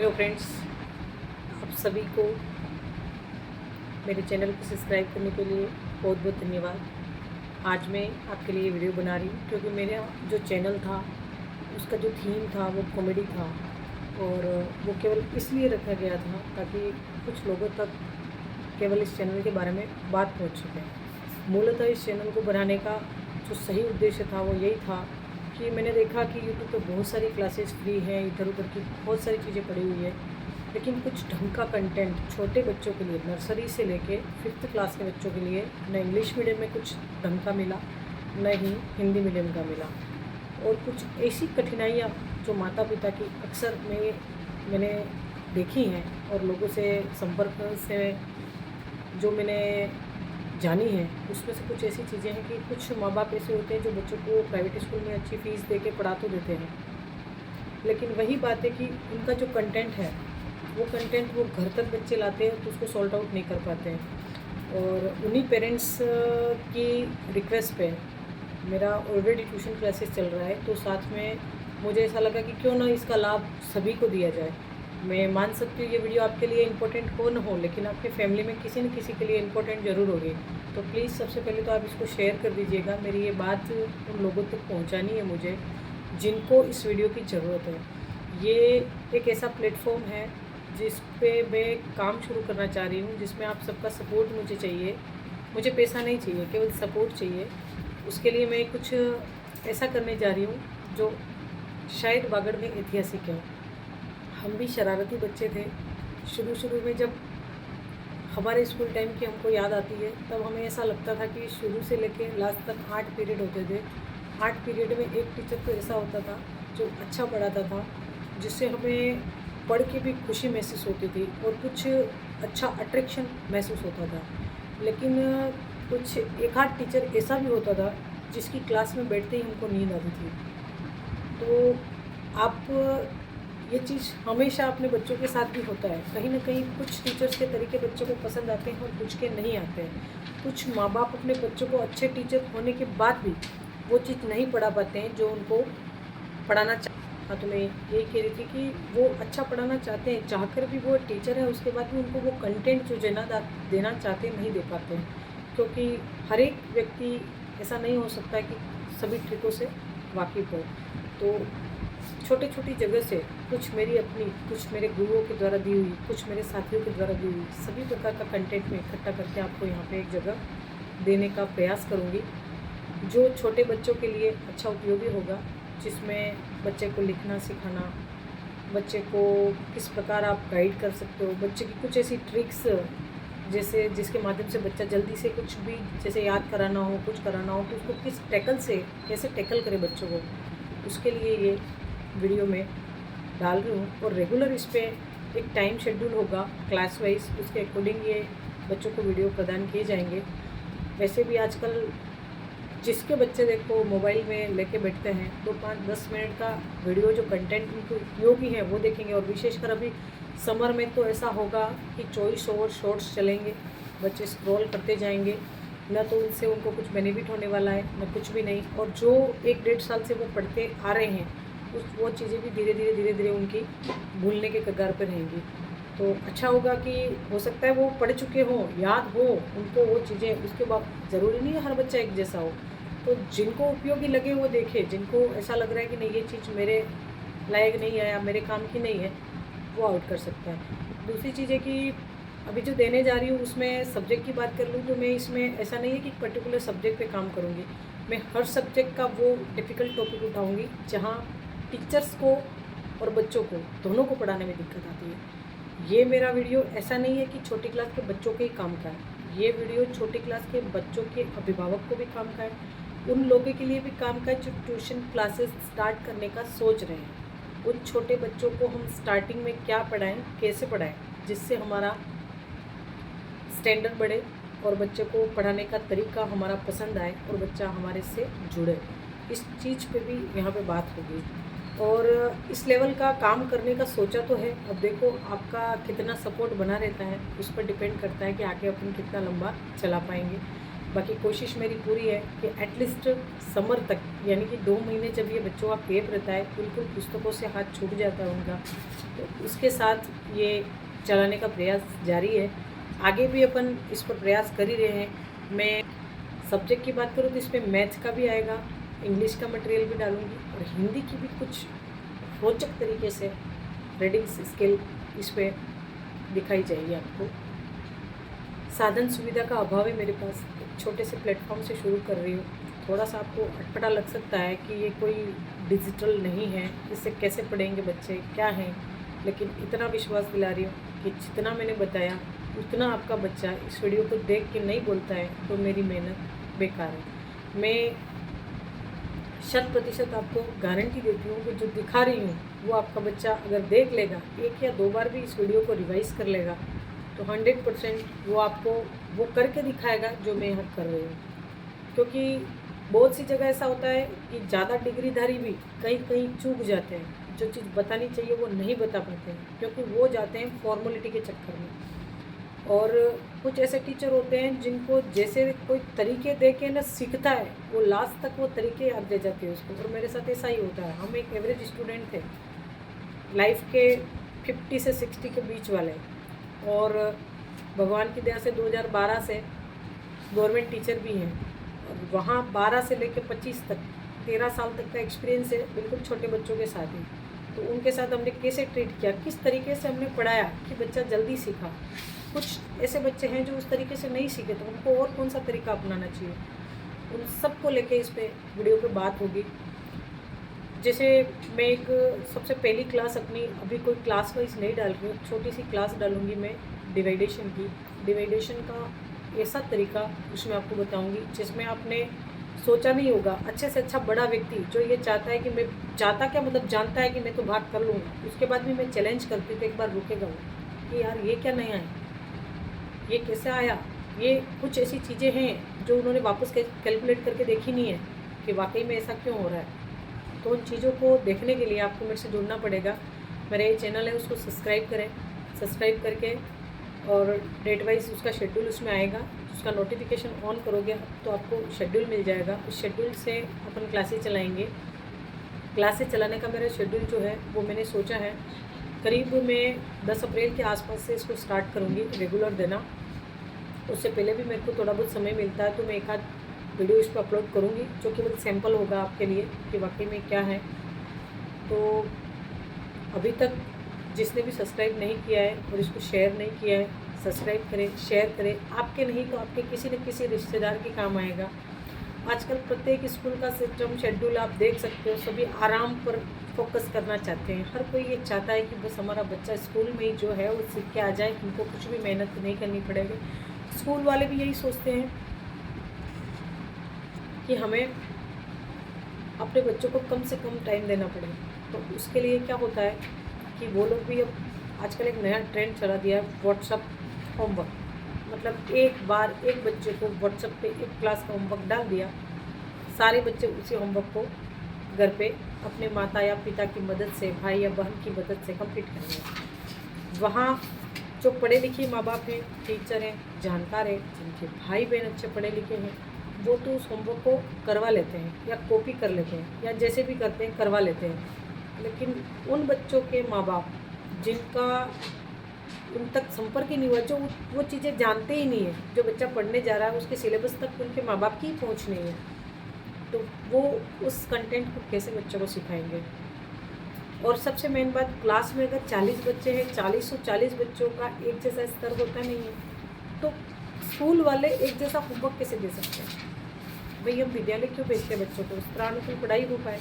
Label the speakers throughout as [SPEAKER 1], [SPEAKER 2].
[SPEAKER 1] Hello friends, आप सभी को मेरे चैनल को सब्सक्राइब करने के लिए बहुत बहुत धन्यवाद। आज मैं आपके लिए वीडियो बना रही हूँ क्योंकि मेरा जो चैनल था उसका जो थीम था वो कॉमेडी था और वो केवल इसलिए रखा गया था ताकि कुछ लोगों तक केवल इस चैनल के बारे में बात पहुँच सके। मूलतः इस चैनल को बनाने का जो सही उद्देश्य था वो यही था कि मैंने देखा कि यूट्यूब पे बहुत सारी क्लासेस फ्री हैं, इधर उधर की बहुत सारी चीज़ें पड़ी हुई है, लेकिन कुछ ढंग का कंटेंट छोटे बच्चों के लिए नर्सरी से लेके 5th क्लास के बच्चों के लिए न इंग्लिश मीडियम में कुछ ढंग का मिला, न ही हिंदी मीडियम का मिला। और कुछ ऐसी कठिनाइयाँ जो माता पिता की अक्सर मैंने देखी हैं और लोगों से संपर्क से जो मैंने जानी है उसमें से कुछ ऐसी चीज़ें हैं कि कुछ माँ बाप ऐसे होते हैं जो बच्चों को प्राइवेट स्कूल में अच्छी फ़ीस दे के पढ़ा तो देते हैं, लेकिन वही बात है कि उनका जो कंटेंट है वो कंटेंट वो घर तक बच्चे लाते हैं तो उसको सॉल्ट आउट नहीं कर पाते हैं। और उन्हीं पेरेंट्स की रिक्वेस्ट पे मेरा ऑलरेडी ट्यूशन क्लासेस चल रहा है, तो साथ में मुझे ऐसा लगा कि क्यों ना इसका लाभ सभी को दिया जाए। मैं मान सकती हूँ ये वीडियो आपके लिए इम्पोर्टेंट हो न हो, लेकिन आपके फैमिली में किसी न किसी के लिए इम्पोर्टेंट ज़रूर होगी। तो प्लीज़ सबसे पहले तो आप इसको शेयर कर दीजिएगा। मेरी ये बात उन लोगों तक पहुँचानी है मुझे जिनको इस वीडियो की ज़रूरत है। ये एक ऐसा प्लेटफॉर्म है जिस पे मैं काम शुरू करना चाह रही हूँ, जिसमें आप सबका सपोर्ट मुझे चाहिए। मुझे पैसा नहीं चाहिए, केवल सपोर्ट चाहिए। उसके लिए मैं कुछ ऐसा करने जा रही हूँ जो शायद वागड़ में ऐतिहासिक है। हम भी शरारती बच्चे थे। शुरू में जब हमारे स्कूल टाइम की हमको याद आती है तब हमें ऐसा लगता था कि शुरू से लेके लास्ट तक 8 पीरियड होते थे। 8 पीरियड में एक टीचर तो ऐसा होता था जो अच्छा पढ़ाता था, जिससे हमें पढ़ के भी खुशी महसूस होती थी और कुछ अच्छा अट्रैक्शन महसूस होता था। लेकिन कुछ एक आध टीचर ऐसा भी होता था जिसकी क्लास में बैठते ही हमको नींद आती थी। तो आप ये चीज़ हमेशा अपने बच्चों के साथ भी होता है। कहीं न कहीं कुछ टीचर्स के तरीके बच्चों को पसंद आते हैं और कुछ के नहीं आते हैं। कुछ माँ बाप अपने बच्चों को अच्छे टीचर होने के बाद भी वो चीज़ नहीं पढ़ा पाते हैं जो उनको पढ़ाना हाँ, तो मैं यही कह रही थी कि वो अच्छा पढ़ाना चाहते हैं, चाहकर भी वो टीचर है उसके बाद भी उनको वो कंटेंट जो देना चाहते हैं नहीं दे पाते हैं, क्योंकि हर एक व्यक्ति ऐसा नहीं हो सकता है कि सभी ट्रिकों से वाकिफ़ हो। तो छोटी जगह से कुछ मेरी अपनी, कुछ मेरे गुरुओं के द्वारा दी हुई, कुछ मेरे साथियों के द्वारा दी हुई सभी प्रकार का कंटेंट मैं इकट्ठा करके आपको यहाँ पे एक जगह देने का प्रयास करूँगी, जो छोटे बच्चों के लिए अच्छा उपयोगी होगा। जिसमें बच्चे को लिखना सिखाना, बच्चे को किस प्रकार आप गाइड कर सकते हो, बच्चे की कुछ ऐसी ट्रिक्स जैसे जिसके माध्यम से बच्चा जल्दी से कुछ भी जैसे याद कराना हो, कुछ कराना हो, तो उसको किस टैकल से कैसे टैकल करे बच्चों को, उसके लिए ये वीडियो में डाल रही हूँ। और रेगुलर इस पर एक टाइम शेड्यूल होगा क्लास वाइज, उसके अकॉर्डिंग ये बच्चों को वीडियो प्रदान किए जाएंगे। वैसे भी आजकल जिसके बच्चे देखो मोबाइल में लेके बैठते हैं तो 5-10 मिनट का वीडियो जो कंटेंट उनको उपयोगी है वो देखेंगे। और विशेषकर अभी समर में तो ऐसा होगा कि 24 ओवर शॉर्ट्स चलेंगे, बच्चे स्क्रॉल करते जाएंगे, न तो उनसे उनको कुछ बेनिफिट होने वाला है न कुछ भी नहीं। और जो 1-1.5 साल से वो पढ़ते आ रहे हैं वो चीज़ें भी धीरे धीरे उनकी भूलने के कगार पर रहेंगी। तो अच्छा होगा कि हो सकता है वो पढ़ चुके हों, याद हो उनको वो चीज़ें, उसके बाद ज़रूरी नहीं है हर बच्चा एक जैसा हो। तो जिनको उपयोगी लगे वो देखे, जिनको ऐसा लग रहा है कि नहीं ये चीज़ मेरे लायक नहीं है या मेरे काम की नहीं है, वो आउट कर सकता है। दूसरी चीज़ है कि अभी जो देने जा रही हूँ उसमें सब्जेक्ट की बात कर लूँ तो मैं इसमें ऐसा नहीं है कि पर्टिकुलर सब्जेक्ट पे काम करूँगी। मैं हर सब्जेक्ट का वो डिफ़िकल्ट टॉपिक उठाऊँगी जहाँ टीचर्स को और बच्चों को दोनों को पढ़ाने में दिक्कत आती है। ये मेरा वीडियो ऐसा नहीं है कि छोटी क्लास के बच्चों के ही काम का है। ये वीडियो छोटी क्लास के बच्चों के अभिभावक को भी काम का है, उन लोगों के लिए भी काम का है जो ट्यूशन क्लासेस स्टार्ट करने का सोच रहे हैं। उन छोटे बच्चों को हम स्टार्टिंग में क्या पढ़ाएं, कैसे पढ़ाएं, जिससे हमारा स्टैंडर्ड बढ़े और बच्चे को पढ़ाने का तरीका हमारा पसंद आए और बच्चा हमारे से जुड़े। इस चीज़ पे भी यहाँ पे बात होगी। और इस लेवल का काम करने का सोचा तो है, अब देखो आपका कितना सपोर्ट बना रहता है उस पर डिपेंड करता है कि आगे अपन कितना लंबा चला पाएंगे। बाकी कोशिश मेरी पूरी है कि एटलीस्ट समर तक, यानी कि 2 महीने जब ये बच्चों का गैप रहता है, बिल्कुल पुस्तकों से हाथ छूट जाता है उनका, तो उसके साथ ये चलाने का प्रयास जारी है। आगे भी अपन इस पर प्रयास कर ही रहे हैं। मैं सब्जेक्ट की बात करूँ तो इसमें मैथ का भी आएगा, इंग्लिश का मटेरियल भी डालूँगी और हिंदी की भी कुछ रोचक तरीके से रीडिंग स्किल इस पर दिखाई जाएगी आपको। साधन सुविधा का अभाव है मेरे पास, एक छोटे से प्लेटफॉर्म से शुरू कर रही हूँ। थोड़ा सा आपको अटपटा लग सकता है कि ये कोई डिजिटल नहीं है, इससे कैसे पढ़ेंगे बच्चे, क्या है, लेकिन इतना विश्वास दिला रही हूँ कि जितना मैंने बताया उतना आपका बच्चा इस वीडियो को देख के नहीं बोलता है तो मेरी मेहनत बेकार है। मैं 100% आपको गारंटी देती हूँ कि जो दिखा रही हूँ वो आपका बच्चा अगर देख लेगा, 1 या 2 बार भी इस वीडियो को रिवाइज़ कर लेगा, तो 100% वो आपको वो करके दिखाएगा जो मैं यहाँ कर रही हूँ। क्योंकि बहुत सी जगह ऐसा होता है कि ज़्यादा डिग्रीधारी भी कहीं कहीं चूक जाते हैं, जो चीज़ बतानी चाहिए वो नहीं बता पाते हैं, क्योंकि वो जाते हैं फॉर्मेलिटी के चक्कर में। और कुछ ऐसे टीचर होते हैं जिनको जैसे कोई तरीके दे के ना सीखता है, वो लास्ट तक वो तरीके याद दे जाते हैं उसको। और मेरे साथ ऐसा ही होता है। हम एक एवरेज स्टूडेंट थे, लाइफ के 50 से 60 के बीच वाले, और भगवान की दया से 2012 से गवर्नमेंट टीचर भी हैं, और वहाँ 12 से लेकर 25 तक 13 साल तक का एक्सपीरियंस है, बिल्कुल छोटे बच्चों के साथ ही। तो उनके साथ हमने कैसे ट्रीट किया, किस तरीके से हमने पढ़ाया कि बच्चा जल्दी सीखा। कुछ ऐसे बच्चे हैं जो उस तरीके से नहीं सीखे, तो उनको और कौन सा तरीका अपनाना चाहिए, उन सबको लेके इस पे वीडियो पे बात होगी। जैसे मैं एक सबसे पहली क्लास अपनी अभी कोई क्लास वाइज नहीं डाल रही हूँ, छोटी सी क्लास डालूँगी मैं डिवाइडेशन की। डिवाइडेशन का ऐसा तरीका उसमें आपको बताऊँगी जिसमें आपने सोचा नहीं होगा। अच्छे से अच्छा बड़ा व्यक्ति जो ये चाहता है कि मैं चाहता क्या मतलब जानता है कि मैं तो भाग कर लूँगा, उसके बाद भी मैं चैलेंज करती तो एक बार रुकेगा वो कि यार ये क्या नया है, ये कैसे आया। ये कुछ ऐसी चीज़ें हैं जो उन्होंने वापस कैलकुलेट करके देखी नहीं है कि वाकई में ऐसा क्यों हो रहा है। तो उन चीज़ों को देखने के लिए आपको मेरे से जुड़ना पड़ेगा। मेरा ये चैनल है, उसको सब्सक्राइब करें। सब्सक्राइब करके और डेट वाइज उसका शेड्यूल उसमें आएगा, उसका नोटिफिकेशन ऑन करोगे तो आपको शेड्यूल मिल जाएगा। उस शेड्यूल से अपन क्लासेस चलाएँगे। क्लासेस चलाने का मेरा शेड्यूल जो है वो मैंने सोचा है करीब मैं 10 अप्रैल के आसपास से इसको स्टार्ट करूँगी रेगुलर देना। उससे पहले भी मेरे को थोड़ा बहुत समय मिलता है तो मैं एक आध वीडियो इस पर अपलोड करूँगी जो केवल सैंपल होगा आपके लिए कि वाकई में क्या है। तो अभी तक जिसने भी सब्सक्राइब नहीं किया है और इसको शेयर नहीं किया है, सब्सक्राइब करें, शेयर करें। आपके नहीं तो आपके किसी न किसी रिश्तेदार के काम आएगा। आजकल प्रत्येक स्कूल का सिस्टम शेड्यूल आप देख सकते हो, सभी आराम पर फोकस करना चाहते हैं। हर कोई ये चाहता है कि बस हमारा बच्चा स्कूल में ही जो है वो सीख के आ जाए, उनको कुछ भी मेहनत नहीं करनी पड़ेगी। स्कूल वाले भी यही सोचते हैं कि हमें अपने बच्चों को कम से कम टाइम देना पड़े। तो उसके लिए क्या होता है कि वो लोग भी अब आजकल एक नया ट्रेंड चला दिया है, व्हाट्सअप होमवर्क। मतलब एक बार एक बच्चे को व्हाट्सएप पे एक क्लास का होमवर्क डाल दिया, सारे बच्चे उसी होमवर्क को घर पे अपने माता या पिता की मदद से, भाई या बहन की मदद से कंप्लीट करेंगे। वहाँ जो पढ़े लिखे माँ बाप हैं, टीचर हैं, जानकार हैं, जिनके भाई बहन अच्छे पढ़े लिखे हैं, वो तो उस होमवर्क को करवा लेते हैं या कॉपी कर लेते हैं या जैसे भी करते हैं करवा लेते हैं। लेकिन उन बच्चों के माँ बाप जिनका उन तक संपर्क ही नहीं हुआ, जो वो चीज़ें जानते ही नहीं है, जो बच्चा पढ़ने जा रहा है उसके सिलेबस तक उनके माँ बाप की ही पहुँच नहीं है, तो वो उस कंटेंट को कैसे बच्चों को सिखाएंगे। और सबसे मेन बात, क्लास में अगर 40 बच्चे हैं, 40 बच्चों का एक जैसा स्तर होता नहीं है, तो स्कूल वाले एक जैसा होमवर्क कैसे दे सकते हैं। भाई हम विद्यालय क्यों भेजते हैं बच्चों को, उस तरह अनुकूल पढ़ाई हो पाए।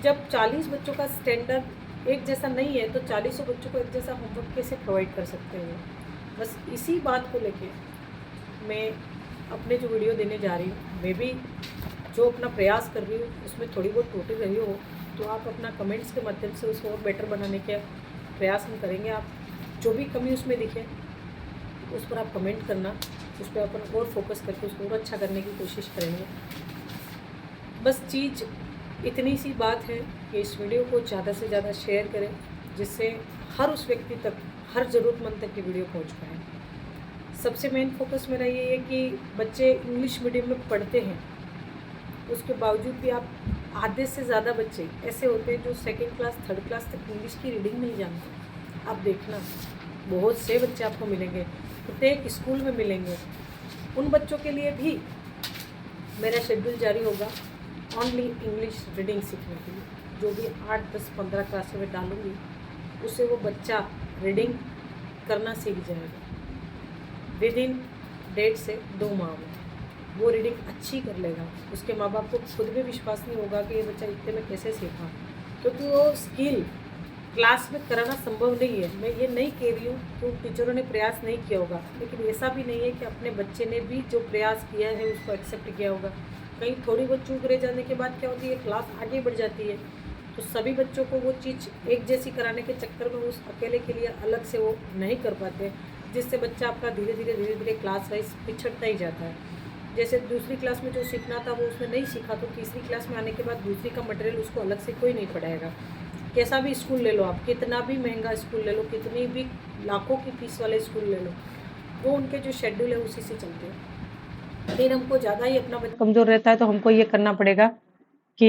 [SPEAKER 1] जब 40 बच्चों का स्टैंडर्ड एक जैसा नहीं है तो 40 बच्चों को एक जैसा होमवर्क कैसे प्रोवाइड कर सकते हैं। बस इसी बात को लेके मैं अपने जो वीडियो देने जा रही हूँ, मैं भी जो अपना प्रयास कर रही हूँ उसमें थोड़ी बहुत त्रुटि रही हो तो आप अपना कमेंट्स के माध्यम से उसको और बेटर बनाने के प्रयास हम करेंगे। आप जो भी कमी उसमें दिखे उस पर आप कमेंट करना, उस पर अपन और फोकस करके उसको और अच्छा करने की कोशिश करेंगे। बस चीज़ इतनी सी बात है कि इस वीडियो को ज़्यादा से ज़्यादा शेयर करें, जिससे हर उस व्यक्ति तक, हर ज़रूरतमंद तक की वीडियो पहुंच पाए। सबसे मेन फोकस मेरा ये है कि बच्चे इंग्लिश मीडियम में पढ़ते हैं, उसके बावजूद भी आप आधे से ज़्यादा बच्चे ऐसे होते हैं जो सेकंड क्लास थर्ड क्लास तक इंग्लिश की रीडिंग नहीं जानते। आप देखना बहुत से बच्चे आपको मिलेंगे, प्रत्येक स्कूल में मिलेंगे। उन बच्चों के लिए भी मेरा शेड्यूल जारी होगा ओनली इंग्लिश रीडिंग सीखने के लिए। जो भी 8, 10, 15 क्लास में डालूँगी उससे वो बच्चा रीडिंग करना सीख जाएगा। विद इन 1.5 से 2 माह में वो रीडिंग अच्छी कर लेगा। उसके माँ बाप को खुद भी विश्वास नहीं होगा कि ये बच्चा इतने में कैसे सीखा, क्योंकि वो स्किल क्लास में कराना संभव नहीं है। मैं ये नहीं कह रही हूँ कि टीचरों ने प्रयास नहीं किया होगा, लेकिन ऐसा भी नहीं है कि अपने बच्चे ने भी जो प्रयास किया है उसको एक्सेप्ट किया होगा। कहीं थोड़ी बहुत चूक रह जाने के बाद क्या होती है, क्लास आगे बढ़ जाती है। तो सभी बच्चों को वो चीज़ एक जैसी कराने के चक्कर में उस अकेले के लिए अलग से वो नहीं कर पाते, जिससे बच्चा आपका धीरे धीरे क्लास वाइज पिछड़ता ही जाता है। जैसे दूसरी क्लास में जो सीखना था वो उसने नहीं सीखा, तो तीसरी क्लास में आने के बाद दूसरी का मटेरियल उसको अलग से कोई नहीं पढ़ाएगा। कैसा भी स्कूल ले लो आप, कितना भी महंगा स्कूल ले लो, कितनी भी लाखों की फीस वाले स्कूल ले लो, वो उनके जो शेड्यूल है उसी से चलते हैं। लेकिन हमको ज़्यादा ही अपना बच्चा कमज़ोर रहता है तो हमको ये करना पड़ेगा कि